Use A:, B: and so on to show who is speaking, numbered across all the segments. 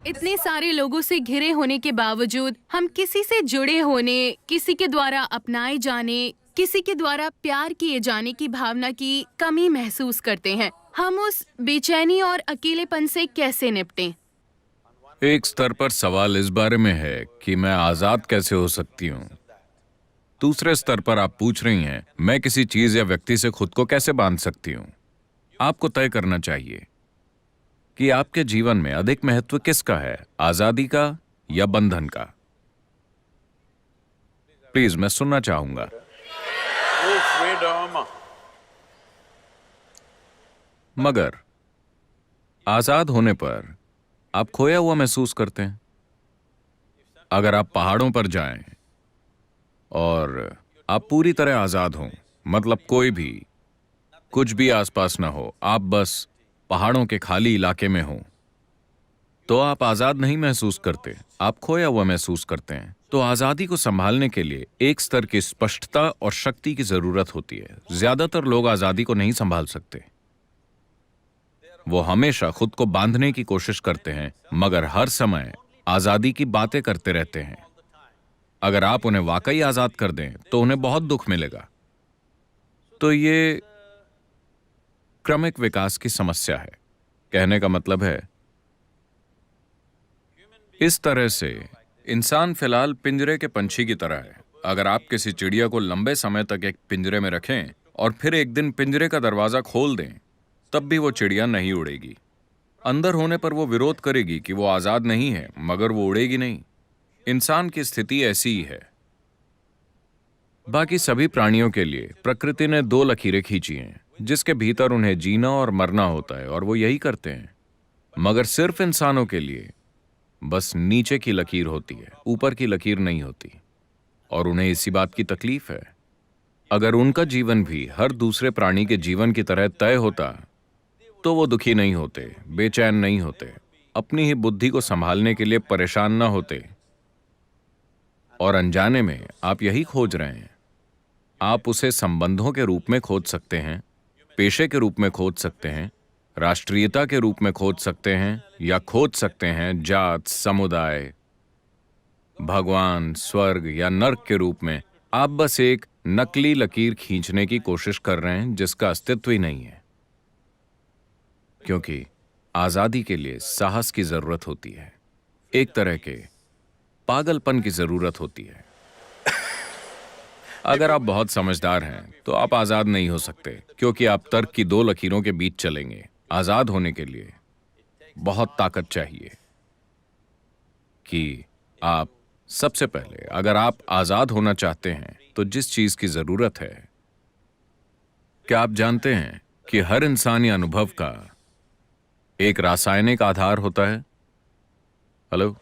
A: इतने सारे लोगों से घिरे होने के बावजूद हम किसी से जुड़े होने, किसी के द्वारा अपनाए जाने, किसी के द्वारा प्यार किए जाने की भावना की कमी महसूस करते हैं। हम उस बेचैनी और अकेलेपन से कैसे निपटें?
B: एक स्तर पर सवाल इस बारे में है कि मैं आजाद कैसे हो सकती हूँ। दूसरे स्तर पर आप पूछ रही हैं, मैं किसी चीज या व्यक्ति से खुद को कैसे बांध सकती हूँ। आपको तय करना चाहिए कि आपके जीवन में अधिक महत्व किसका है, आजादी का या बंधन का। प्लीज, मैं सुनना चाहूंगा। मगर आजाद होने पर आप खोया हुआ महसूस करते हैं। अगर आप पहाड़ों पर जाएं और आप पूरी तरह आजाद हों, मतलब कोई भी कुछ भी आसपास ना हो, आप बस पहाड़ों के खाली इलाके में हो, तो आप आजाद नहीं महसूस करते, आप खोया हुआ महसूस करते हैं। तो आजादी को संभालने के लिए एक स्तर की स्पष्टता और शक्ति की जरूरत होती है। ज्यादातर लोग आजादी को नहीं संभाल सकते। वो हमेशा खुद को बांधने की कोशिश करते हैं, मगर हर समय आजादी की बातें करते रहते हैं। अगर आप उन्हें वाकई आजाद कर दें तो उन्हें बहुत दुख मिलेगा। तो ये क्रमिक विकास की समस्या है। कहने का मतलब है, इस तरह से इंसान फिलहाल पिंजरे के पंछी की तरह है। अगर आप किसी चिड़िया को लंबे समय तक एक पिंजरे में रखें और फिर एक दिन पिंजरे का दरवाजा खोल दें, तब भी वो चिड़िया नहीं उड़ेगी। अंदर होने पर वो विरोध करेगी कि वो आजाद नहीं है, मगर वो उड़ेगी नहीं। इंसान की स्थिति ऐसी ही है। बाकी सभी प्राणियों के लिए प्रकृति ने दो लकीरें खींची हैं, जिसके भीतर उन्हें जीना और मरना होता है, और वो यही करते हैं। मगर सिर्फ इंसानों के लिए बस नीचे की लकीर होती है, ऊपर की लकीर नहीं होती। और उन्हें इसी बात की तकलीफ है। अगर उनका जीवन भी हर दूसरे प्राणी के जीवन की तरह तय होता तो वो दुखी नहीं होते, बेचैन नहीं होते, अपनी ही बुद्धि को संभालने के लिए परेशान ना होते। और अनजाने में आप यही खोज रहे हैं। आप उसे संबंधों के रूप में खोज सकते हैं, पेशे के रूप में खोज सकते हैं, राष्ट्रीयता के रूप में खोज सकते हैं, या खोज सकते हैं जात, समुदाय, भगवान, स्वर्ग या नर्क के रूप में। आप बस एक नकली लकीर खींचने की कोशिश कर रहे हैं जिसका अस्तित्व ही नहीं है। क्योंकि आजादी के लिए साहस की जरूरत होती है, एक तरह के पागलपन की जरूरत होती है। अगर आप बहुत समझदार हैं तो आप आजाद नहीं हो सकते, क्योंकि आप तर्क की दो लकीरों के बीच चलेंगे। आजाद होने के लिए बहुत ताकत चाहिए। कि आप सबसे पहले, अगर आप आजाद होना चाहते हैं तो जिस चीज की जरूरत है, क्या आप जानते हैं कि हर इंसानी अनुभव का एक रासायनिक आधार होता है? हेलो?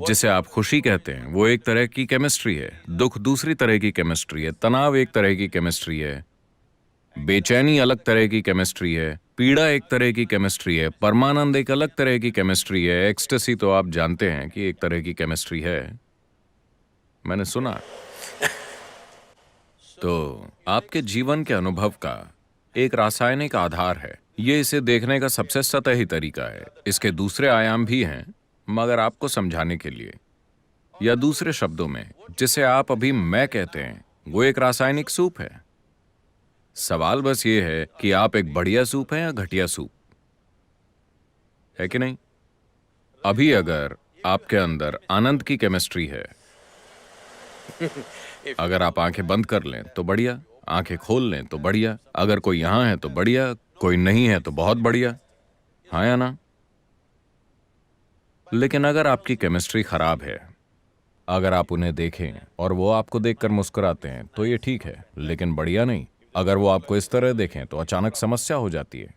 B: जिसे आप खुशी कहते हैं, वो एक तरह की केमिस्ट्री है, दुख दूसरी तरह की केमिस्ट्री है, तनाव एक तरह की केमिस्ट्री है, बेचैनी अलग तरह की केमिस्ट्री है, पीड़ा एक तरह की केमिस्ट्री है, परमानंद एक अलग तरह की केमिस्ट्री है, एक्सटेसी तो आप जानते हैं कि एक तरह की केमिस्ट्री है, मैंने सुना। तो आपके जीवन के अनुभव का एक रासायनिक आधार है। ये इसे देखने का सबसे सतही तरीका है। इसके दूसरे आयाम भी हैं, मगर आपको समझाने के लिए, या दूसरे शब्दों में, जिसे आप अभी मैं कहते हैं, वो एक रासायनिक सूप है। सवाल बस ये है कि आप एक बढ़िया सूप है या घटिया सूप, है कि नहीं? अभी अगर आपके अंदर आनंद की केमिस्ट्री है, अगर आप आंखें बंद कर लें तो बढ़िया, आंखें खोल लें तो बढ़िया, अगर कोई यहां है तो बढ़िया, कोई नहीं है तो बहुत बढ़िया, हाँ या ना? लेकिन अगर आपकी केमिस्ट्री खराब है, अगर आप उन्हें देखें और वो आपको देखकर मुस्कुराते हैं तो ये ठीक है, लेकिन बढ़िया नहीं। अगर वो आपको इस तरह देखें तो अचानक समस्या हो जाती है।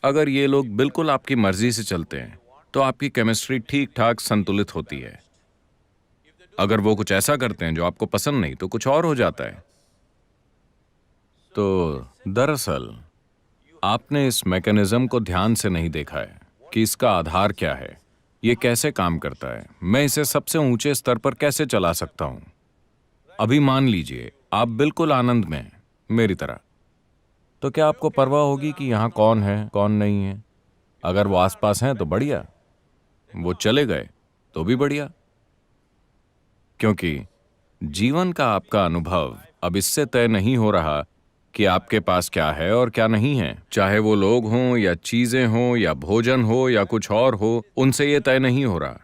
B: अगर ये लोग बिल्कुल आपकी मर्जी से चलते हैं तो आपकी केमिस्ट्री ठीक ठाक संतुलित होती है। अगर वो कुछ ऐसा करते हैं जो आपको पसंद नहीं तो कुछ और हो जाता है। तो दरअसल आपने इस मैकेनिज्म को ध्यान से नहीं देखा है कि इसका आधार क्या है, ये कैसे काम करता है, मैं इसे सबसे ऊंचे स्तर पर कैसे चला सकता हूं। अभी मान लीजिए आप बिल्कुल आनंद में हैं, मेरी तरह, तो क्या आपको परवाह होगी कि यहां कौन है कौन नहीं है? अगर वो आसपास हैं तो बढ़िया, वो चले गए तो भी बढ़िया, क्योंकि जीवन का आपका अनुभव अब इससे तय नहीं हो रहा कि आपके पास क्या है और क्या नहीं है। चाहे वो लोग हों या चीजें हों या भोजन हो या कुछ और हो, उनसे ये तय नहीं हो रहा।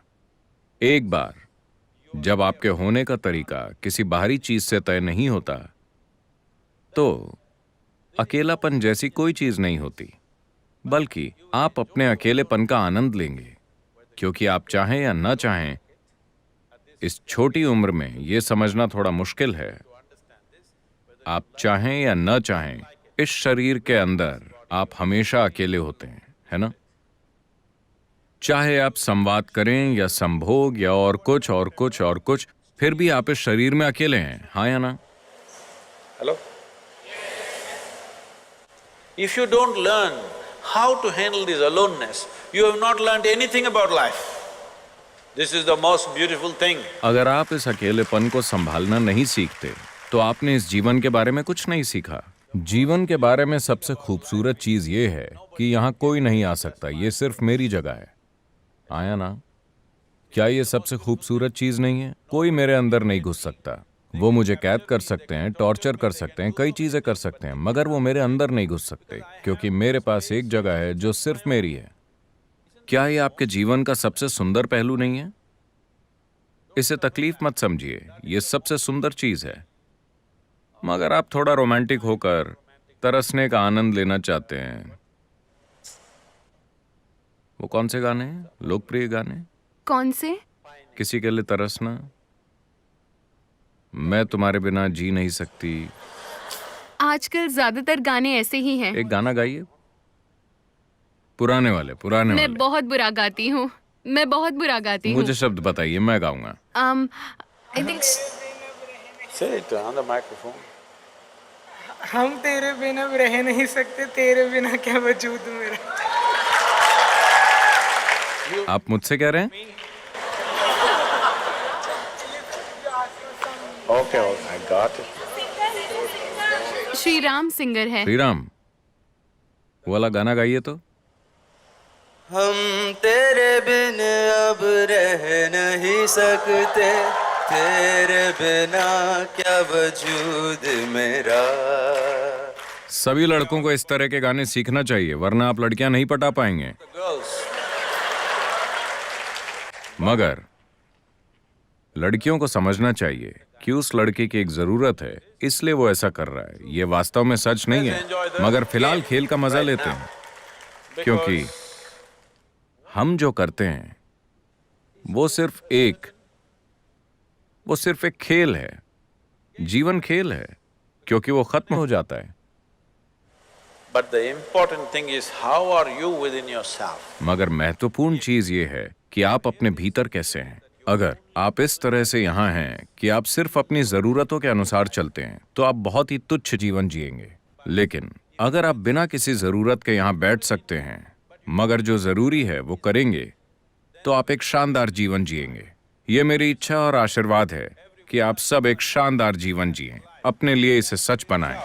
B: एक बार जब आपके होने का तरीका किसी बाहरी चीज से तय नहीं होता, तो अकेलापन जैसी कोई चीज नहीं होती, बल्कि आप अपने अकेलेपन का आनंद लेंगे, क्योंकि आप चाहें या न चाहें, इस छोटी उम्र में यह समझना थोड़ा मुश्किल है, आप चाहें या न चाहें, इस शरीर के अंदर आप हमेशा अकेले होते हैं, है ना? चाहे आप संवाद करें या संभोग या और कुछ और कुछ और कुछ, फिर भी आप इस शरीर में अकेले हैं, हाँ या ना?
C: Hello? If you don't learn how to handle this aloneness, you have not learned anything about life. This is the most beautiful thing.
B: अगर आप इस अकेलेपन को संभालना नहीं सीखते, तो आपने इस जीवन के बारे में कुछ नहीं सीखा। जीवन के बारे में सबसे खूबसूरत चीज ये है कि यहाँ कोई नहीं आ सकता, ये सिर्फ मेरी जगह है, आया ना? क्या ये सबसे खूबसूरत चीज नहीं है? कोई मेरे अंदर नहीं घुस सकता। वो मुझे कैद कर सकते हैं, टॉर्चर कर सकते हैं, कई चीजें कर सकते हैं, मगर वो मेरे अंदर नहीं घुस सकते, क्योंकि मेरे पास एक जगह है जो सिर्फ मेरी है। क्या ये आपके जीवन का सबसे सुंदर पहलू नहीं है? इसे तकलीफ मत समझिए, ये सबसे सुंदर चीज है। मगर आप थोड़ा रोमांटिक होकर तरसने का आनंद लेना चाहते हैं। वो कौन से गाने हैं? लोकप्रिय गाने?
A: कौन से?
B: किसी के लिए तरसना, मैं तुम्हारे बिना जी नहीं सकती।
A: आजकल ज्यादातर गाने ऐसे ही हैं।
B: एक गाना गाइए, पुराने वाले
A: मैं
B: वाले।
A: बहुत बुरा गाती हूँ, मैं बहुत बुरा गाती हूँ।
B: मुझे शब्द बताइए, मैं गाऊंगा।
A: I think
C: Say it on the microphone.
D: हम तेरे बिना रह नहीं सकते, तेरे बिना क्या वजूद मेरा।
B: आप मुझसे कह रहे हैं?
C: Okay, I got it.
A: Shri Ram singer है।
B: श्री राम, वो वाला गाना गाइए तो।
E: हम तेरे बिन अब रह नहीं सकते, तेरे बिना क्या वजूद मेरा।
B: सभी लड़कों को इस तरह के गाने सीखना चाहिए, वरना आप लड़कियां नहीं पटा पाएंगे।
C: Girls,
B: मगर लड़कियों को समझना चाहिए कि उस लड़के की एक जरूरत है, इसलिए वो ऐसा कर रहा है। ये वास्तव में सच नहीं है, मगर फिलहाल खेल का मजा लेते हैं, क्योंकि हम जो करते हैं वो सिर्फ एक खेल है। जीवन खेल है, क्योंकि वो खत्म हो जाता है।
C: but the important thing is how are you within yourself?
B: मगर महत्वपूर्ण चीज ये है कि आप अपने भीतर कैसे हैं। अगर आप इस तरह से यहाँ हैं कि आप सिर्फ अपनी जरूरतों के अनुसार चलते हैं, तो आप बहुत ही तुच्छ जीवन जिएंगे। लेकिन अगर आप बिना किसी जरूरत के यहाँ बैठ सकते हैं, मगर जो जरूरी है वो करेंगे, तो आप एक शानदार जीवन जिएंगे। ये मेरी इच्छा और आशीर्वाद है कि आप सब एक शानदार जीवन जिएं, अपने लिए इसे सच बनाएं।